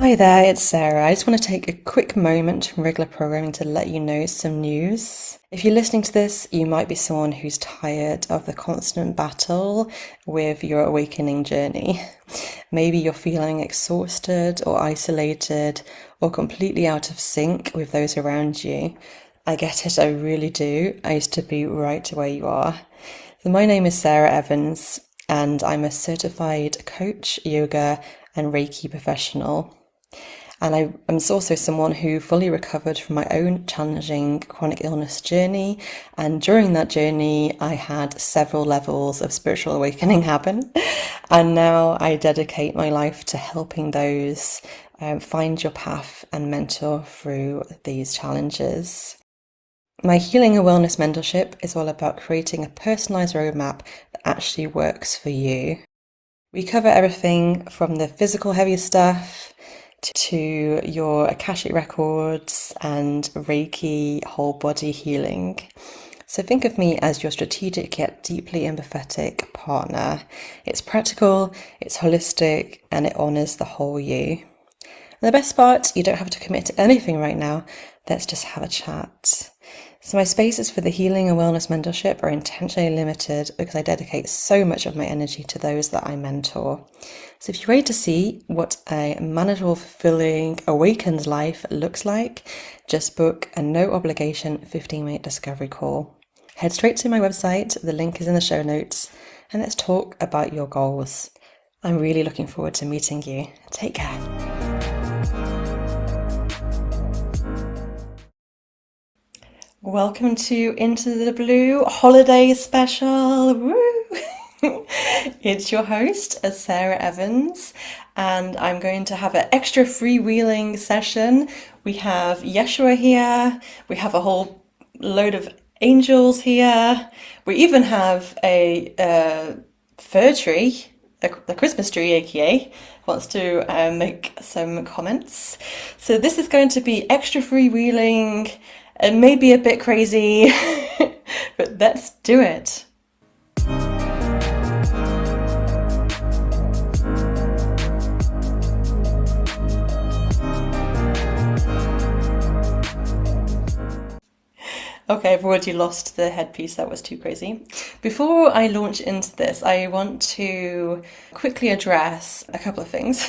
Hi there, it's Sarah. I just want to take a quick moment from regular programming to let you know some news. If you're listening to this, you might be someone who's tired of the constant battle with your awakening journey. Maybe you're feeling exhausted or isolated or completely out of sync with those around you. I get it, I really do. I used to be right where you are. So my name is Sarah Evans, and I'm a certified coach, yoga, and Reiki professional. And I'm also someone who fully recovered from my own challenging chronic illness journey. And during that journey, I had several levels of spiritual awakening happen. And now I dedicate my life to helping those find your path and mentor through these challenges. My healing and wellness mentorship is all about creating a personalized roadmap that actually works for you. We cover everything from the physical heavy stuff to your Akashic records and Reiki whole body healing. So think of me as your strategic yet deeply empathetic partner. It's practical, it's holistic, and it honors the whole you. And the best part, you don't have to commit to anything right now. Let's just have a chat. So my spaces for the healing and wellness mentorship are intentionally limited because I dedicate so much of my energy to those that I mentor. So if you're ready to see what a manageable, fulfilling, awakened life looks like, just book a no obligation 15-minute discovery call. Head straight to my website, the link is in the show notes, and let's talk about your goals. I'm really looking forward to meeting you. Take care. Welcome to Into the Blue holiday special. Woo! It's your host, Sarah Evans, and I'm going to have an extra freewheeling session. We have Yeshua here, we have a whole load of angels here, we even have a fir tree, the Christmas tree, aka, wants to make some comments. So this is going to be extra freewheeling and maybe a bit crazy, but let's do it. Okay, I've already lost the headpiece, that was too crazy. Before I launch into this, I want to quickly address a couple of things.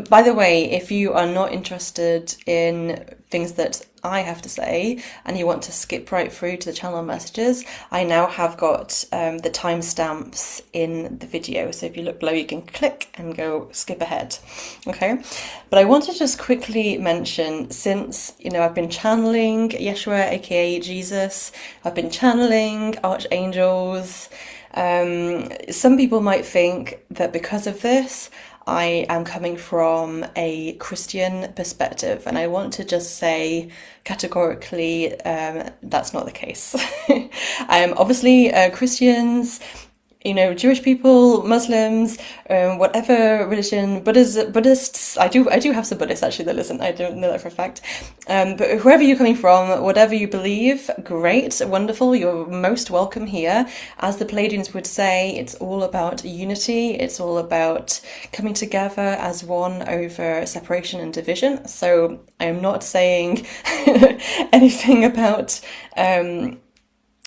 By the way, if you are not interested in things that I have to say and you want to skip right through to the channel messages, I now have got the timestamps in the video. So if you look below, you can click and go skip ahead. Okay, but I want to just quickly mention, since I've been channeling Yeshua, aka Jesus, I've been channeling archangels. Some people might think that because of this, I am coming from a Christian perspective, and I want to just say categorically that's not the case. Obviously, Christians, Jewish people, Muslims, whatever religion, Buddhists. I do have some Buddhists actually that listen. I don't know that for a fact. But whoever you're coming from, whatever you believe, great, wonderful. You're most welcome here. As the Pleiadians would say, it's all about unity. It's all about coming together as one over separation and division. So I am not saying anything about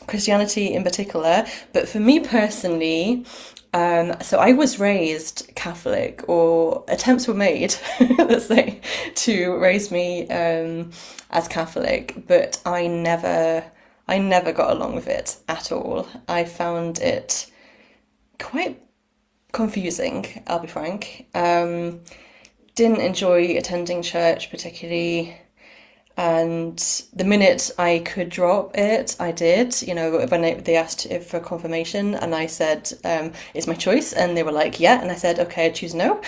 Christianity in particular, but for me personally, so I was raised Catholic, or attempts were made, let's say, to raise me as Catholic, but I never got along with it at all. I found it quite confusing, I'll be frank. Didn't enjoy attending church particularly. And the minute I could drop it, I did. When they asked for confirmation, and I said, it's my choice. And they were like, yeah. And I said, okay, I choose no.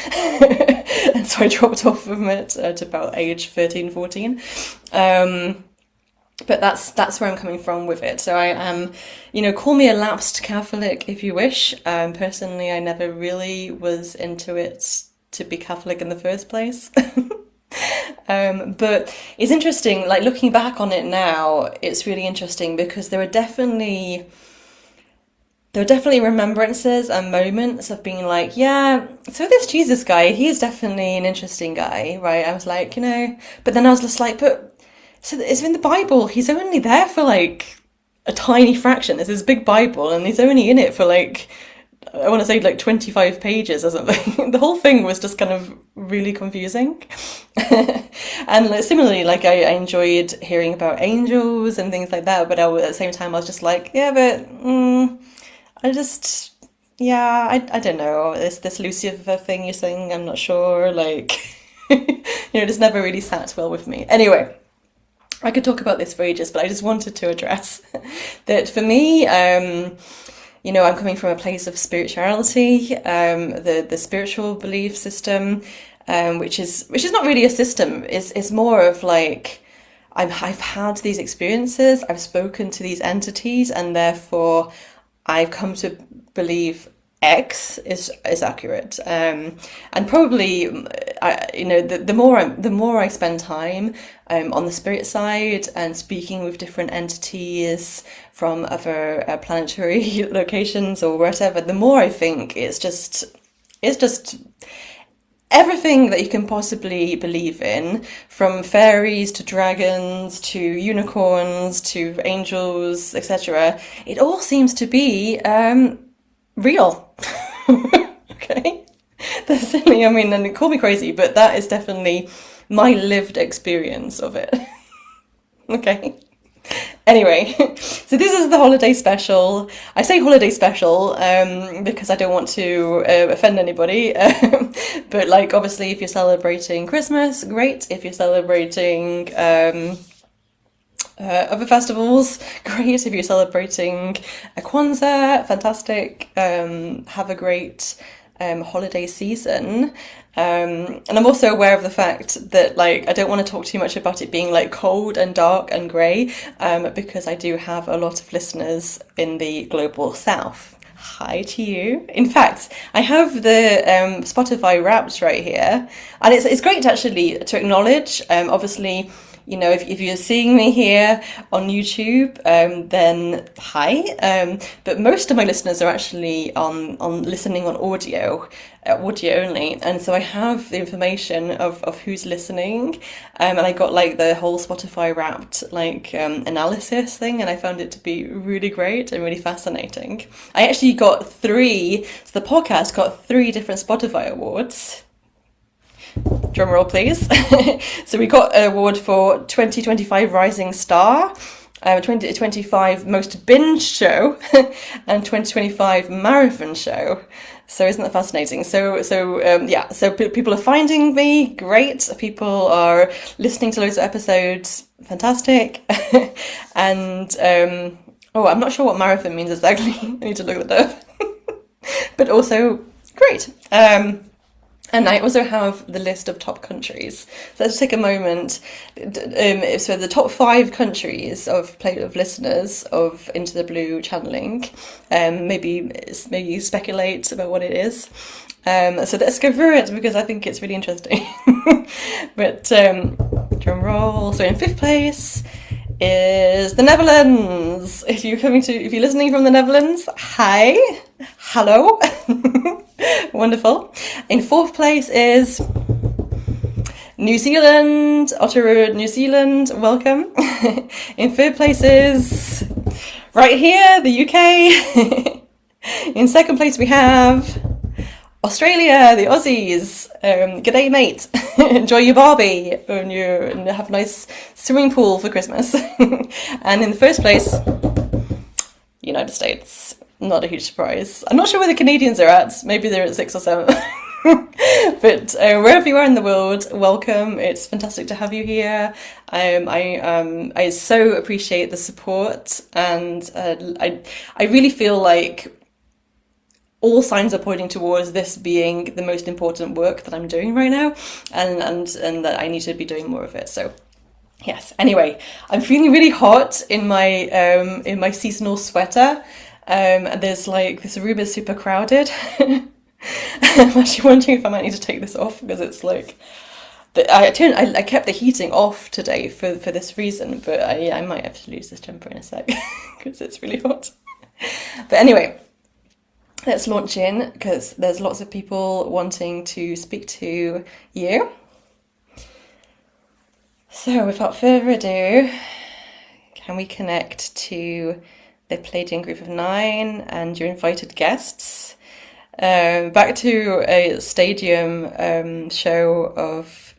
And so I dropped off from it at about age 13, 14. But that's where I'm coming from with it. So I am, call me a lapsed Catholic if you wish. Personally, I never really was into it to be Catholic in the first place. But it's interesting, like looking back on it now, it's really interesting because there are definitely there were definitely remembrances and moments of being like, yeah, so this Jesus guy, he is definitely an interesting guy, right? I was like, but then I was just like, but so it's in the Bible, he's only there for like a tiny fraction. There's this big Bible and he's only in it for like, I want to say like 25 pages or something. The whole thing was just kind of really confusing. And like, similarly, like I enjoyed hearing about angels and things like that, but at the same time I was just like, yeah, but I don't know. This Lucifer thing you're saying, I'm not sure. Like, it just never really sat well with me. Anyway, I could talk about this for ages, but I just wanted to address that for me, I'm coming from a place of spirituality, the spiritual belief system, which is not really a system. It's more of like, I've had these experiences, I've spoken to these entities, and therefore I've come to believe X is accurate, and probably, the more I spend time on the spirit side and speaking with different entities from other planetary locations or whatever, the more I think it's just everything that you can possibly believe in, from fairies to dragons to unicorns to angels, etc. It all seems to be real. Okay, that's silly. I mean, and call me crazy, but that is definitely my lived experience of it. Okay. Anyway, so this is the holiday special. I say holiday special because I don't want to offend anybody. But like, obviously, if you're celebrating Christmas, great. If you're celebrating other festivals, great. If you're celebrating Kwanzaa, fantastic. Have a great holiday season. And I'm also aware of the fact that, like, I don't want to talk too much about it being like cold and dark and grey, because I do have a lot of listeners in the global south. Hi to you. In fact, I have the Spotify Wrapped right here, and it's great actually to acknowledge. Obviously, if you're seeing me here on YouTube, then hi. But most of my listeners are actually on listening on audio only, and so I have the information of who's listening, and I got like the whole Spotify Wrapped like analysis thing, and I found it to be really great and really fascinating. I actually got the podcast got 3 different Spotify awards. Drum roll, please. So we got an award for 2025 Rising Star, 2025 Most Binge Show, and 2025 Marathon Show. So isn't that fascinating? So people are finding me, great. People are listening to loads of episodes, fantastic. And I'm not sure what marathon means exactly. I need to look that up. But also great. And I also have the list of top countries. So let's take a moment. So the top 5 countries of listeners of Into the Blue channeling. Maybe speculate about what it is. So let's go through it because I think it's really interesting. But drum roll. So in 5th place is the Netherlands. If you're listening from the Netherlands, hi, hello. Wonderful. In 4th place is New Zealand, Ottawa, New Zealand, welcome. In 3rd place is right here, the UK. In 2nd place we have Australia, the Aussies. G'day, mate. Enjoy your Barbie and have a nice swimming pool for Christmas. And in the 1st place, United States. Not a huge surprise. I'm not sure where the Canadians are at. Maybe they're at 6 or 7. But wherever you are in the world, welcome. It's fantastic to have you here. I so appreciate the support, and I really feel like all signs are pointing towards this being the most important work that I'm doing right now, and that I need to be doing more of it. So yes. Anyway, I'm feeling really hot in my seasonal sweater. There's like, this room is super crowded. I'm actually wondering if I might need to take this off because it's like, I kept the heating off today for this reason, but I might have to lose this jumper in a sec because it's really hot. But anyway, let's launch in, because there's lots of people wanting to speak to you. So without further ado, can we connect to the Pleiadian Group of 9 and your invited guests? Back to a stadium show of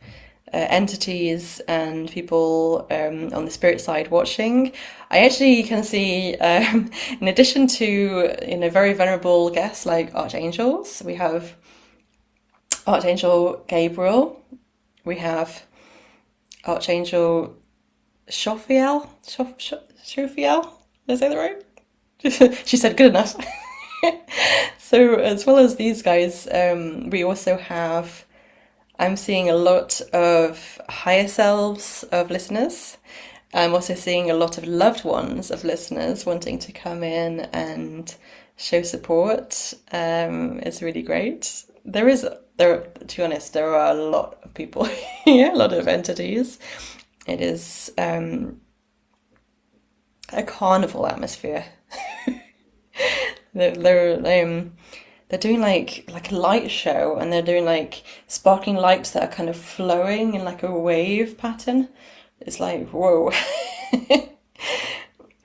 entities and people on the spirit side watching. I actually can see, in addition to very venerable guests like archangels, we have Archangel Gabriel, we have Archangel Shophiel. Shophiel? Did I say that right? She said good enough. So as well as these guys, we also have, I'm seeing a lot of higher selves of listeners. I'm also seeing a lot of loved ones of listeners wanting to come in and show support. It's really great. To be honest, there are a lot of people here, a lot of entities. It is a carnival atmosphere. They're doing like a light show, and they're doing like sparkling lights that are kind of flowing in like a wave pattern. It's like, whoa.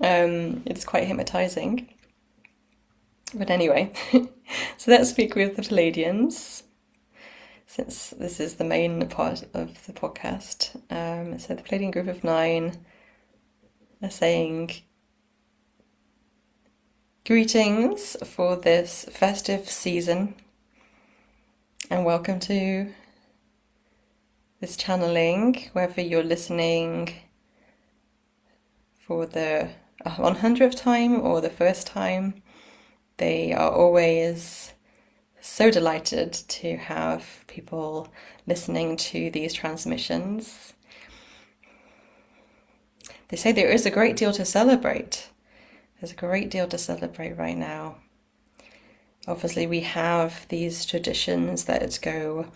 It's quite hypnotizing. But anyway, so let's speak with the Pleiadians, since this is the main part of the podcast. So the Pleiadian Group of 9 are saying, greetings for this festive season, and welcome to this channeling, whether you're listening for the 100th time or the first time. They are always so delighted to have people listening to these transmissions. They say there is a great deal to celebrate. There's a great deal to celebrate right now. Obviously, we have these traditions that go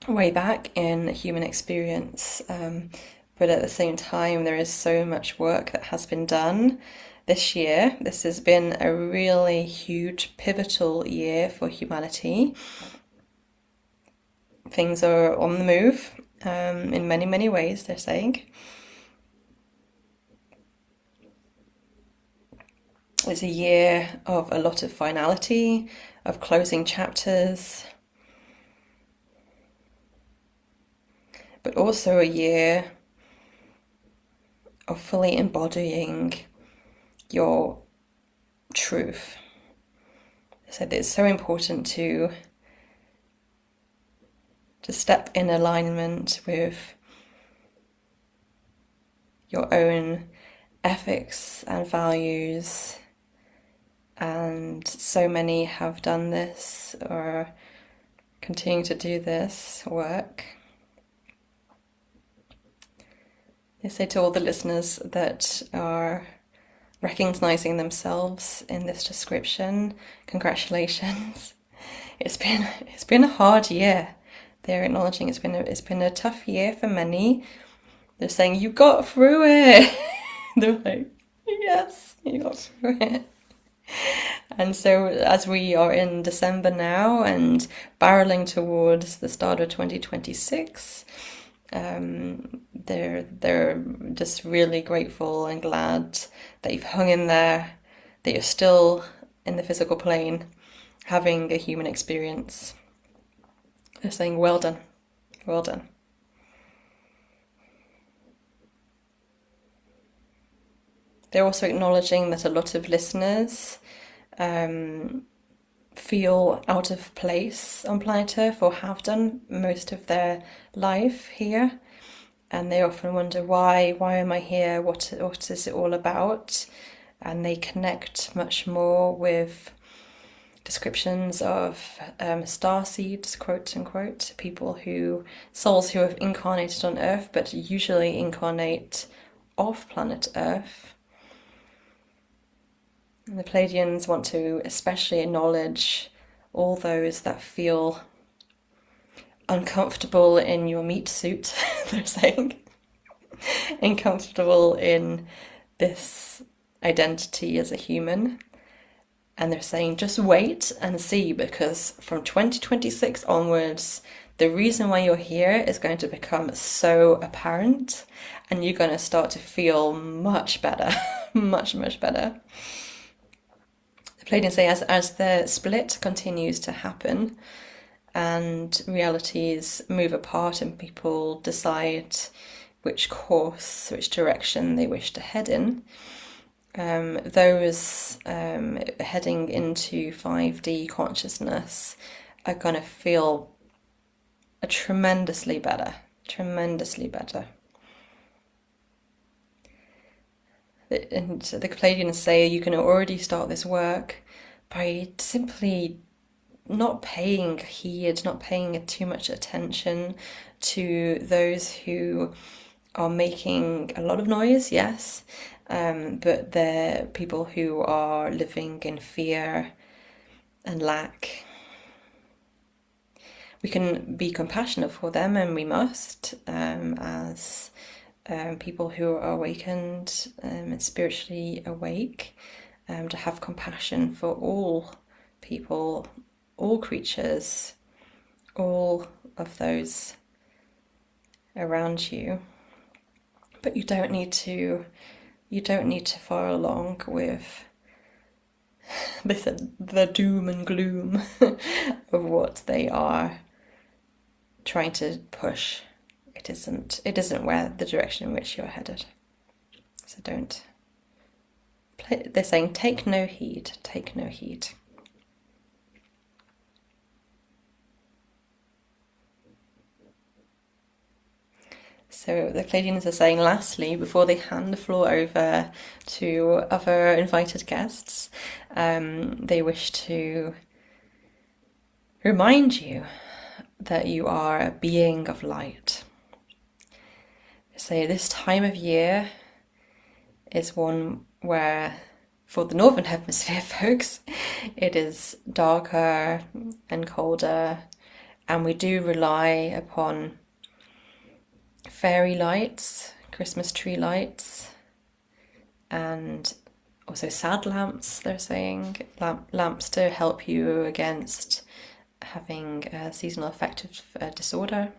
way back in human experience, but at the same time, there is so much work that has been done this year. This has been a really huge, pivotal year for humanity. Things are on the move in many, many ways, they're saying. It's a year of a lot of finality, of closing chapters, but also a year of fully embodying your truth. So it's so important to step in alignment with your own ethics and values. And so many have done this or continue to do this work. They say to all the listeners that are recognizing themselves in this description, congratulations. It's been a hard year. They're acknowledging it's been a tough year for many. They're saying you got through it. They're like, yes, you got through it. And so as we are in December now and barreling towards the start of 2026, they're just really grateful and glad that you've hung in there, that you're still in the physical plane having a human experience. They're saying well done, well done. They're also acknowledging that a lot of listeners feel out of place on planet Earth, or have done most of their life here, and they often wonder why am I here, what is it all about, and they connect much more with descriptions of star seeds, quote unquote, souls who have incarnated on Earth but usually incarnate off planet Earth. And the Pleiadians want to especially acknowledge all those that feel uncomfortable in your meat suit, they're saying, uncomfortable in this identity as a human, And they're saying just wait and see, because from 2026 onwards, the reason why you're here is going to become so apparent, and you're going to start to feel much better, much, much better. The Pleiadians say as the split continues to happen and realities move apart and people decide which course, which direction they wish to head in, those heading into 5D consciousness are going to feel tremendously better, tremendously better. And the Pleiadians say you can already start this work by simply not paying heed, not paying too much attention to those who are making a lot of noise, yes, but they're people who are living in fear and lack. We can be compassionate for them, and we must, as people who are awakened and spiritually awake, to have compassion for all people, all creatures, all of those around you. But you don't need to follow along with the doom and gloom of what they are trying to push. It isn't where the direction in which you're headed. So don't. They're saying take no heed, take no heed. So the Pleiadians are saying, lastly, before they hand the floor over to other invited guests, they wish to remind you that you are a being of light. They say this time of year is one where, for the Northern Hemisphere folks, it is darker and colder, and we do rely upon fairy lights, Christmas tree lights, and also sad lamps, they're saying, lamps to help you against having a seasonal affective disorder.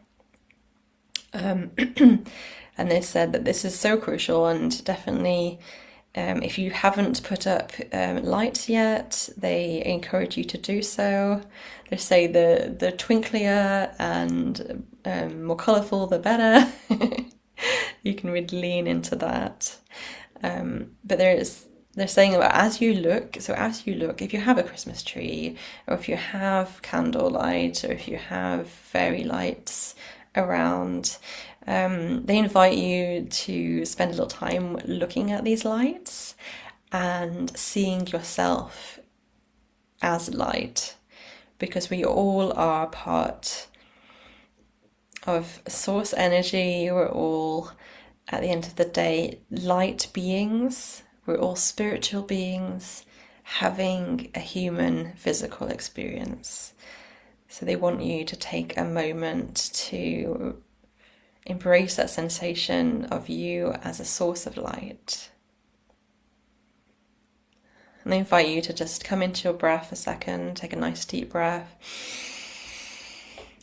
And they said that this is so crucial, and definitely if you haven't put up lights yet, they encourage you to do so. They say the twinklier and more colourful, the better. You can really lean into that. But they're saying that as you look, if you have a Christmas tree, or if you have candlelight, or if you have fairy lights around, they invite you to spend a little time looking at these lights and seeing yourself as light, because we all are part of source energy. We're all, at the end of the day, light beings. We're all spiritual beings having a human physical experience. So they want you to take a moment to embrace that sensation of you as a source of light. And they invite you to just come into your breath a second, take a nice deep breath,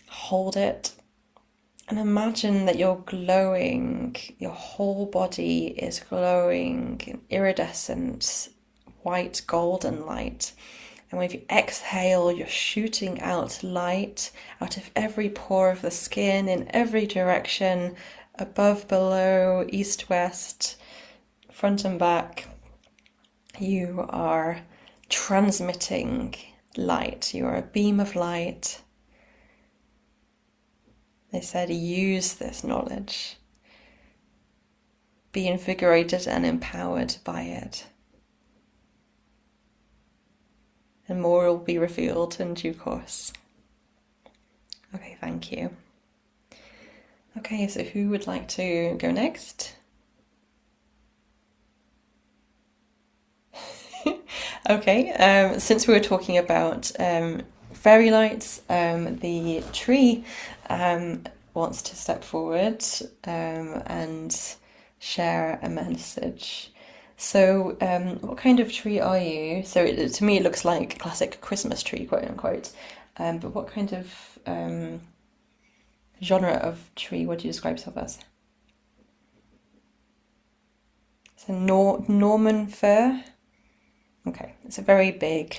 hold it, and imagine that you're glowing, your whole body is glowing in iridescent white golden light. And when you exhale, you're shooting out light out of every pore of the skin, in every direction, above, below, east, west, front and back. You are transmitting light. You are a beam of light. They said, use this knowledge. Be invigorated and empowered by it. And more will be revealed in due course. Okay, thank you. Okay, so who would like to go next? Okay, since we were talking about fairy lights, the tree wants to step forward and share a message. So, what kind of tree are you? So, to me, it looks like a classic Christmas tree, quote unquote. But what kind of genre of tree would you describe yourself as? So, Norman fir. Okay, it's a very big,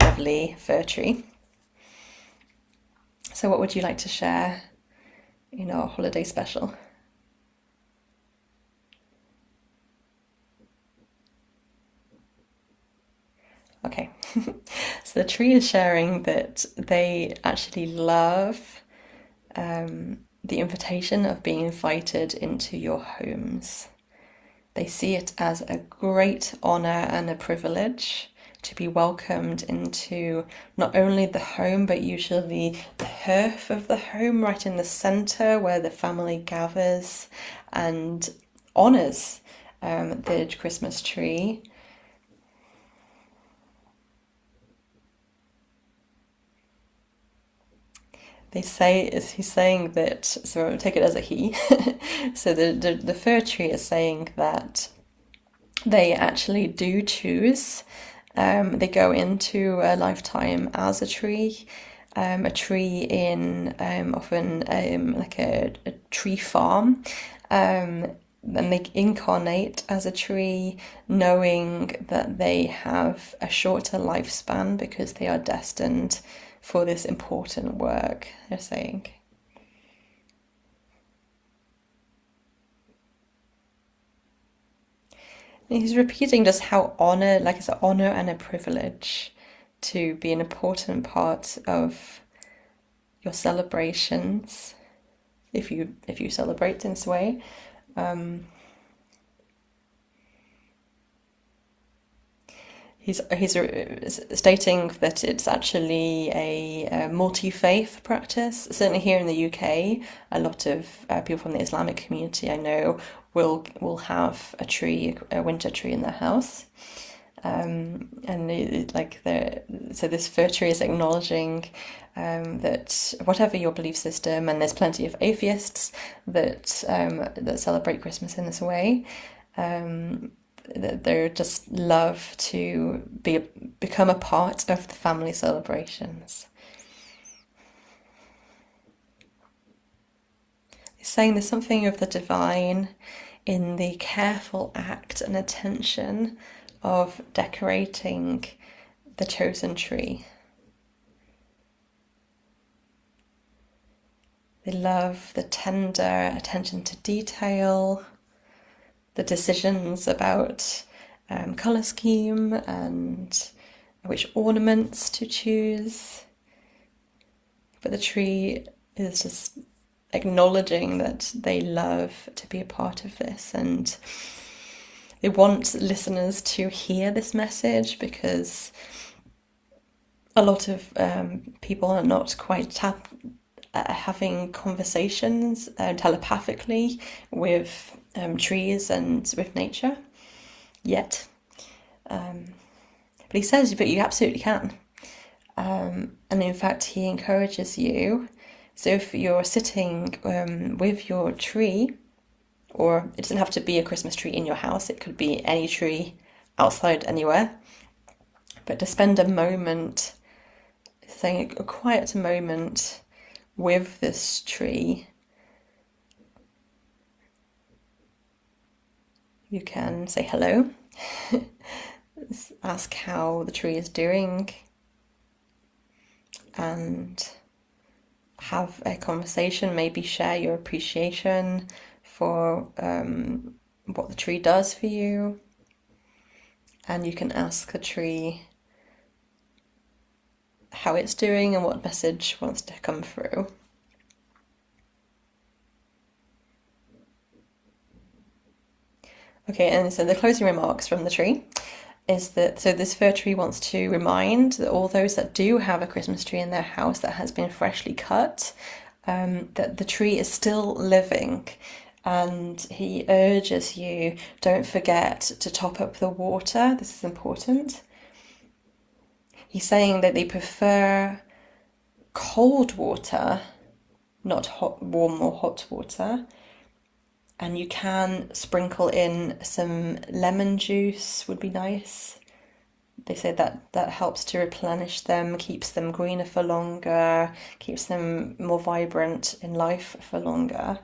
lovely fir tree. So, what would you like to share in our holiday special? Okay, so the tree is sharing that they actually love the invitation of being invited into your homes. They see it as a great honour and a privilege to be welcomed into not only the home, but usually the hearth of the home, right in the centre where the family gathers and honours the Christmas tree. He's saying that, so I'll take it as a he. So the fir tree is saying that they actually do choose. They go into a lifetime as a tree in often like a tree farm. And they incarnate as a tree, knowing that they have a shorter lifespan because they are destined for this important work, they're saying. And he's repeating just how honor, like it's an honor and a privilege to be an important part of your celebrations, if you celebrate in this way. He's stating that it's actually a multi-faith practice. Certainly here in the UK, a lot of people from the Islamic community I know will have a winter tree in their house. So this fir tree is acknowledging that whatever your belief system, and there's plenty of atheists that celebrate Christmas in this way. That they just love to become a part of the family celebrations. He's saying there's something of the divine in the careful act and attention of decorating the chosen tree. They love the tender attention to detail, the decisions about colour scheme and which ornaments to choose. But the tree is just acknowledging that they love to be a part of this, and they want listeners to hear this message because a lot of people are not quite having conversations telepathically with trees and with nature yet. But he says, but you absolutely can. And in fact, he encourages you. So if you're sitting with your tree, or it doesn't have to be a Christmas tree in your house, it could be any tree outside anywhere, but to spend a moment, saying a quiet moment with this tree, you can say hello, ask how the tree is doing, and have a conversation, maybe share your appreciation for what the tree does for you. And you can ask the tree how it's doing and what message wants to come through. Okay, and so the closing remarks from the tree is that, so this fir tree wants to remind that all those that do have a Christmas tree in their house that has been freshly cut, that the tree is still living. And he urges you, don't forget to top up the water. This is important. He's saying that they prefer cold water, not warm or hot water. And you can sprinkle in some lemon juice, would be nice. They say that that helps to replenish them, keeps them greener for longer, keeps them more vibrant in life for longer.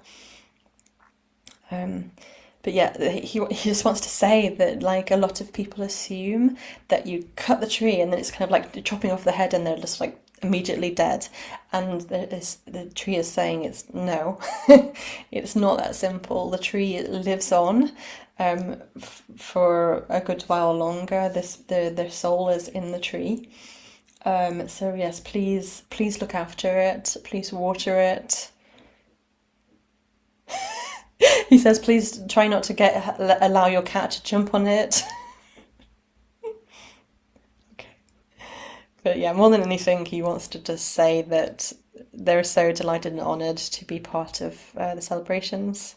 But yeah, he just wants to say that like a lot of people assume that you cut the tree and then it's kind of like chopping off the head and they're just like immediately dead. And the tree is saying it's no, it's not that simple. The tree lives on for a good while longer. Their soul is in the tree. So yes, please look after it. Please water it. He says, please try not to allow your cat to jump on it. Okay. But yeah, more than anything, he wants to just say that they're so delighted and honoured to be part of the celebrations.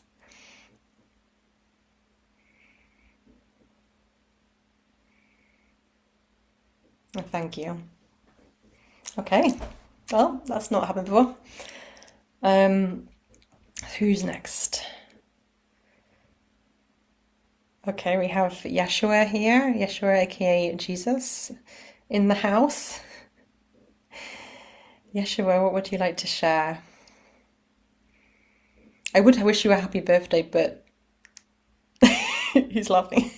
Thank you. Okay, well, that's not happened before. Who's next? Okay, we have Yeshua here, Yeshua aka Jesus, in the house. Yeshua, what would you like to share? I would wish you a happy birthday, but he's laughing.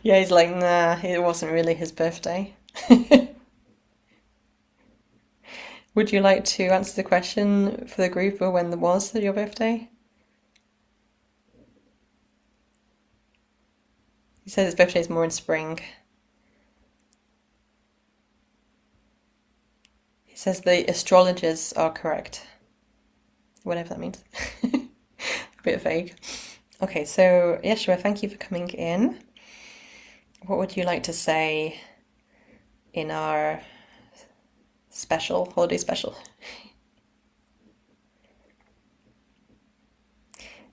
Yeah, he's like, nah, it wasn't really his birthday. Would you like to answer the question for the group or when was your birthday? He says his birthday is more in spring. He says the astrologers are correct. Whatever that means. A bit vague. Okay, so Yeshua, thank you for coming in. What would you like to say in our holiday special?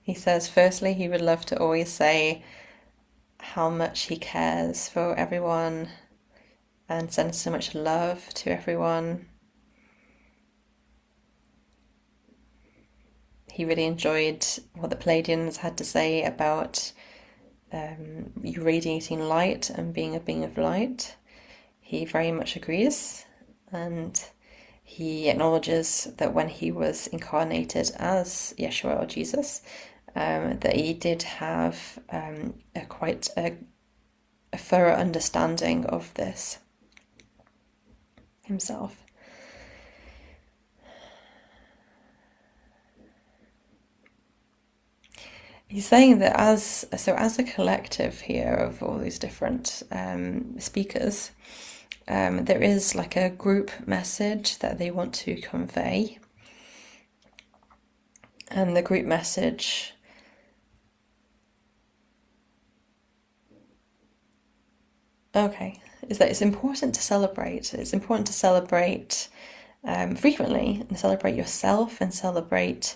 He says, firstly, he would love to always say how much he cares for everyone and sends so much love to everyone. He really enjoyed what the Pleiadians had to say about you radiating light and being a being of light. He very much agrees, and he acknowledges that when he was incarnated as Yeshua or Jesus, that he did have quite a thorough understanding of this himself. He's saying that as a collective here of all these different speakers, there is like a group message that they want to convey. And the group message is that it's important to celebrate. It's important to celebrate frequently and celebrate yourself and celebrate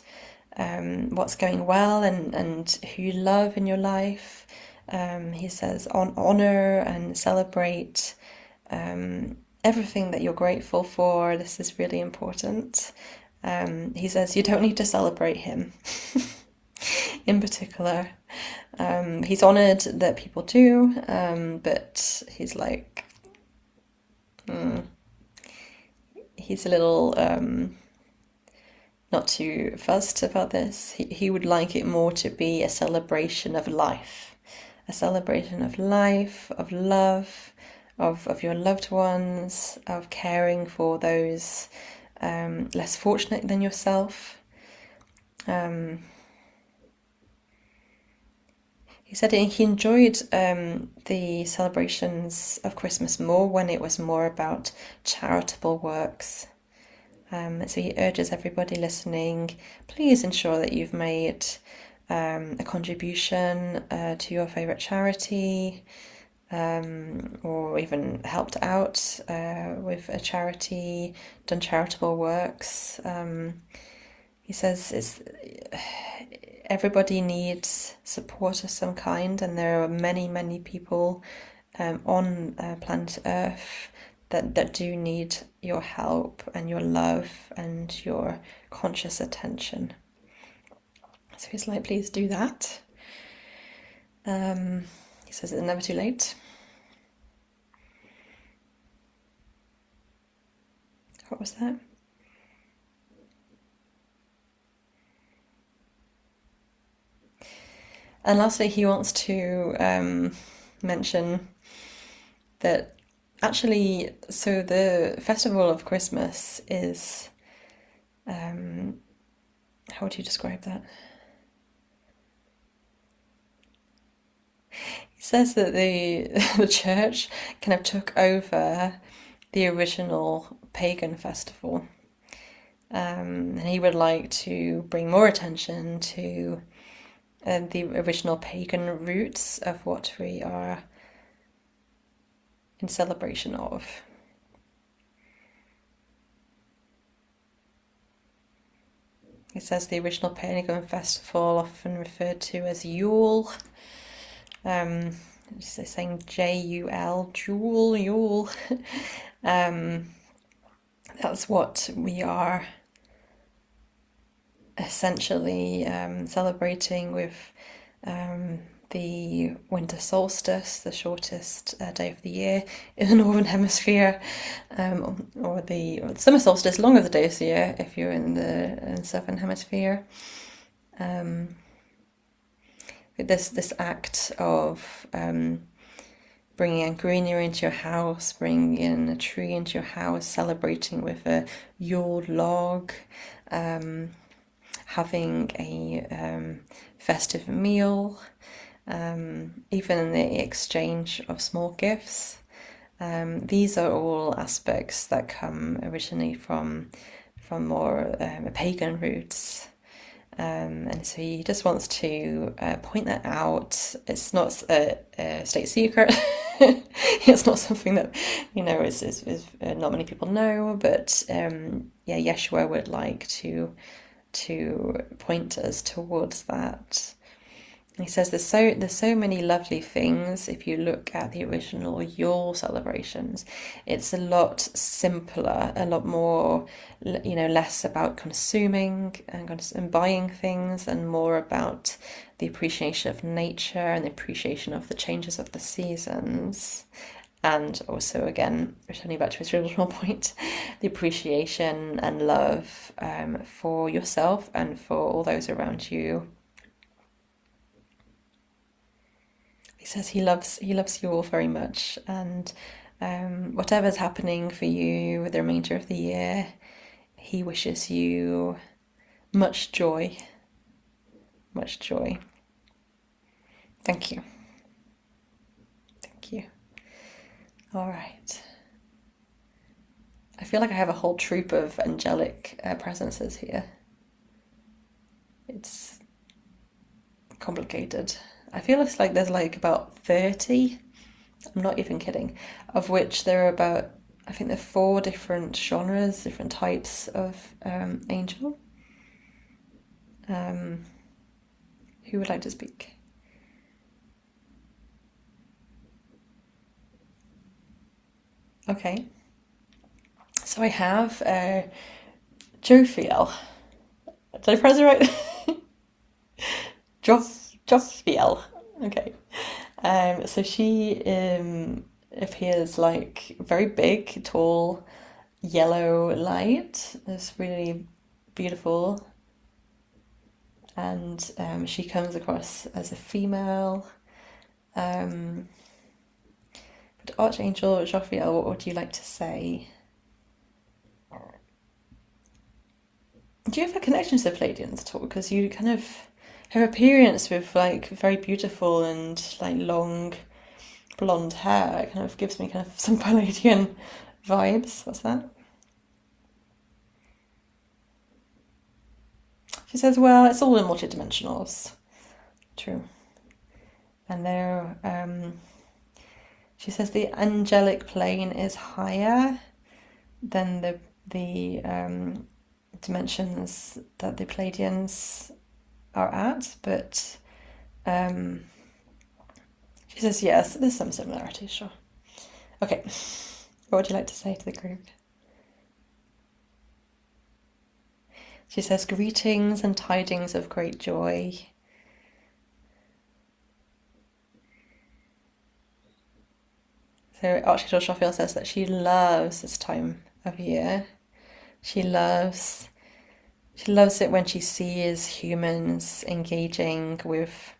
what's going well and who you love in your life. He says honor and celebrate everything that you're grateful for. This is really important. He says you don't need to celebrate him in particular. He's honored that people do, but he's like, he's a little not too fussed about this. He would like it more to be a celebration of life, a celebration of life, of love, of your loved ones, of caring for those less fortunate than yourself. He said he enjoyed the celebrations of Christmas more when it was more about charitable works. So he urges everybody listening, please ensure that you've made a contribution to your favourite charity, or even helped out with a charity, done charitable works. He says everybody needs support of some kind, and there are many, many people on planet Earth that do need your help and your love and your conscious attention. So he's like, please do that. He says it's never too late. What was that? And lastly, he wants to mention that actually, so the festival of Christmas is, how would you describe that? He says that the church kind of took over the original pagan festival, and he would like to bring more attention to the original pagan roots of what we are in celebration of. He says the original pagan festival, often referred to as Yule. They're saying J-U-L, Jule, Yule. That's what we are essentially celebrating with the winter solstice, the shortest day of the year in the northern hemisphere, or the summer solstice, longer of the day of the year if you're in the southern hemisphere. This act of bringing in greenery into your house, bringing in a tree into your house, celebrating with a Yule log, having a festive meal, even the exchange of small gifts. These are all aspects that come originally from more pagan roots. And so he just wants to point that out. It's not a state secret. It's not something that, is not many people know, but Yeshua would like to point us towards that. He says there's so many lovely things. If you look at the original Yule celebrations, it's a lot simpler, a lot more, less about consuming and buying things, and more about the appreciation of nature and the appreciation of the changes of the seasons. And also, again, returning back to his original point, the appreciation and love for yourself and for all those around you. He says he loves you all very much, and whatever's happening for you with the remainder of the year, he wishes you much joy. Much joy. Thank you. Thank you. All right. I feel like I have a whole troop of angelic presences here. It's complicated. I feel it's like there's like about 30, I'm not even kidding, of which there are about, I think there are 4 different genres, different types of angel. Who would like to speak? Okay. So I have Jophiel. Did I pronounce it right? Jophiel. Okay. So she appears like very big, tall, yellow light. It's really beautiful. And she comes across as a female. But Archangel Jophiel, what would you like to say? Do you have a connection to the Pleiadians at all? Because you kind of, her appearance with like very beautiful and like long blonde hair kind of gives me kind of some Pleiadian vibes. What's that? She says, well, it's all in multidimensionals. True. And there, she says the angelic plane is higher than the dimensions that the Pleiadians are at, but she says yes, there's some similarities, sure. Okay, what would you like to say to the group? She says, greetings and tidings of great joy. So Archangel Raphael says that she loves this time of year. She loves it when she sees humans engaging with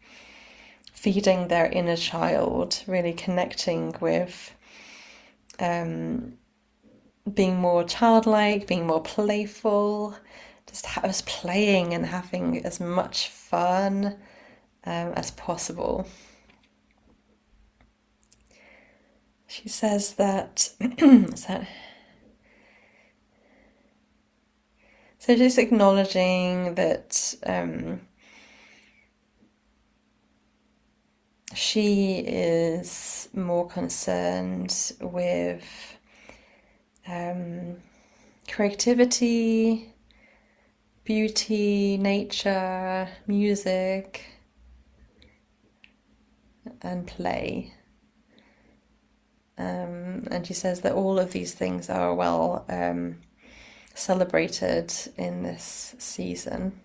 feeding their inner child, really connecting with being more childlike, being more playful, just playing and having as much fun as possible. She says that, so just acknowledging that she is more concerned with creativity, beauty, nature, music, and play. And she says that all of these things are well celebrated in this season.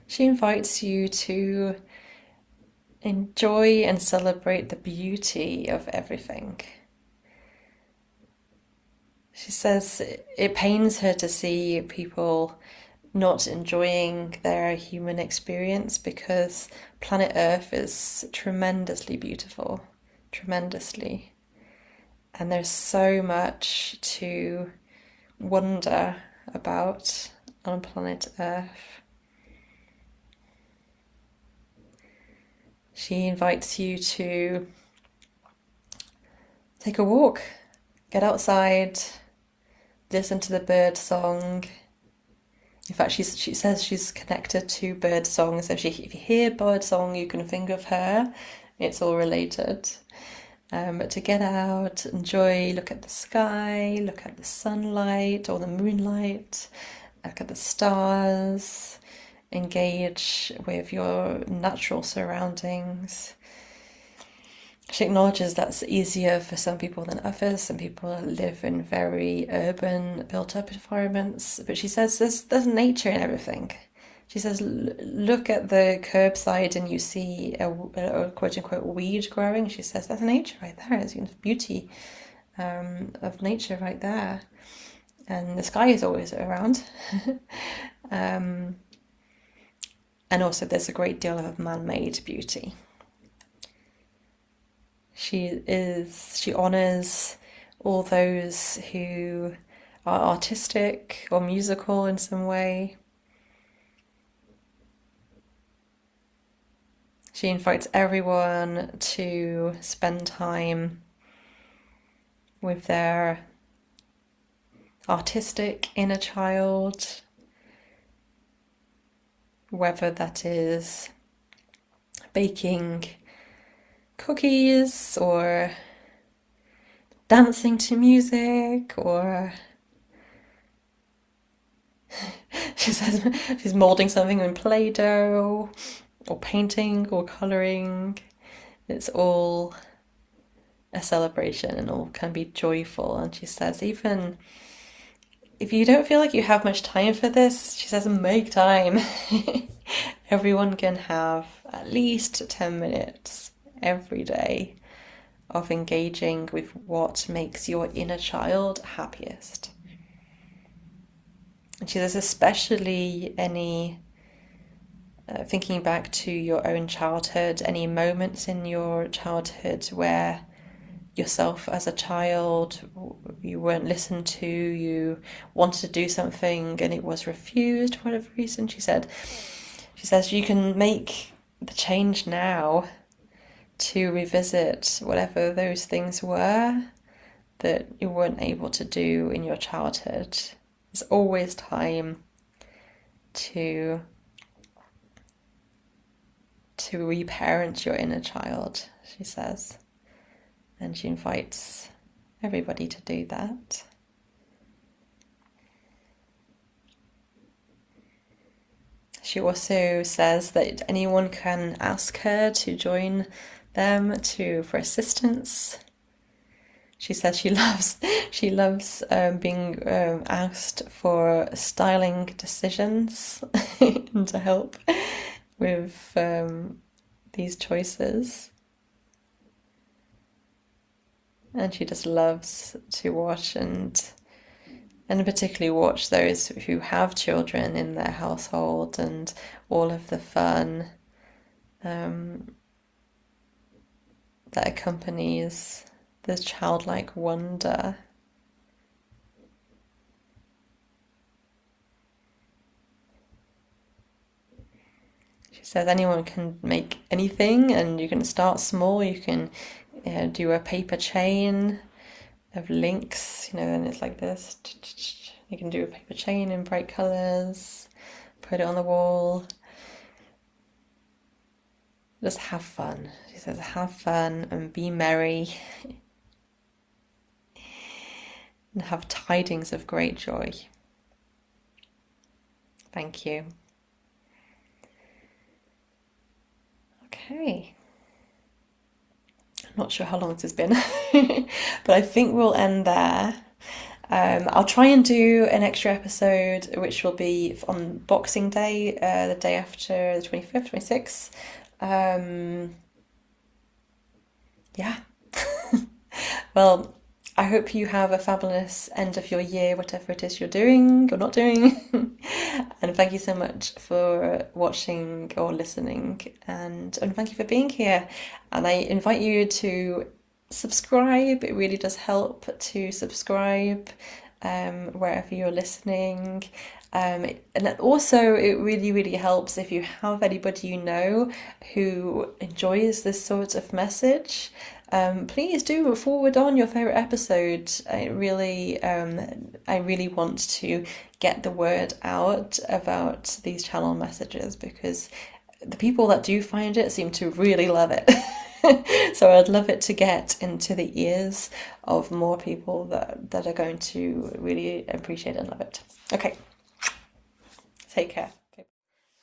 She invites you to enjoy and celebrate the beauty of everything. She says it pains her to see people not enjoying their human experience because planet Earth is tremendously beautiful, tremendously. And there's so much to wonder about on planet Earth. She invites you to take a walk, get outside, listen to the bird song. In fact, she says she's connected to bird song, so if you hear bird song, you can think of her. It's all related. But to get out, enjoy, look at the sky, look at the sunlight or the moonlight, look at the stars, engage with your natural surroundings. She acknowledges that's easier for some people than others. Some people live in very urban, built-up environments. But she says there's nature in everything. She says, look at the curbside and you see a quote-unquote weed growing. She says, that's nature right there. It's beauty of nature right there. And the sky is always around. And also there's a great deal of man-made beauty. She honors all those who are artistic or musical in some way. She invites everyone to spend time with their artistic inner child, whether that is baking cookies or dancing to music, or she says she's molding something in Play-Doh, or painting or colouring. It's all a celebration and all can be joyful. And she says even if you don't feel like you have much time for this, she says make time. Everyone can have at least 10 minutes every day of engaging with what makes your inner child happiest. And she says especially any thinking back to your own childhood, any moments in your childhood where yourself as a child, you weren't listened to, you wanted to do something and it was refused for whatever reason. She says you can make the change now to revisit whatever those things were that you weren't able to do in your childhood. There's always time to reparent your inner child, she says. And she invites everybody to do that. She also says that anyone can ask her to join them for assistance She says she loves being asked for styling decisions and to help with these choices. And she just loves to watch and particularly watch those who have children in their household and all of the fun that accompanies the childlike wonder. She says anyone can make anything, and you can start small. You can do a paper chain of links, and it's like this. You can do a paper chain in bright colours, put it on the wall. Just have fun. She says, have fun and be merry and have tidings of great joy. Thank you. Okay. I'm not sure how long this has been, but I think we'll end there. I'll try and do an extra episode, which will be on Boxing Day, the day after the 25th, 26th. Yeah. Well, I hope you have a fabulous end of your year, whatever it is you're doing or not doing. And thank you so much for watching or listening. And thank you for being here. And I invite you to subscribe. It really does help to subscribe wherever you're listening. And also, it really, really helps if you have anybody you know who enjoys this sort of message. Please do forward on your favorite episode. I really want to get the word out about these channel messages because the people that do find it seem to really love it. So I'd love it to get into the ears of more people that are going to really appreciate and love it. Okay, take care.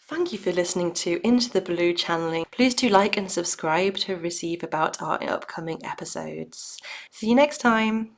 Thank you for listening to Into the Blue Channeling. Please do like and subscribe to receive about our upcoming episodes. See you next time.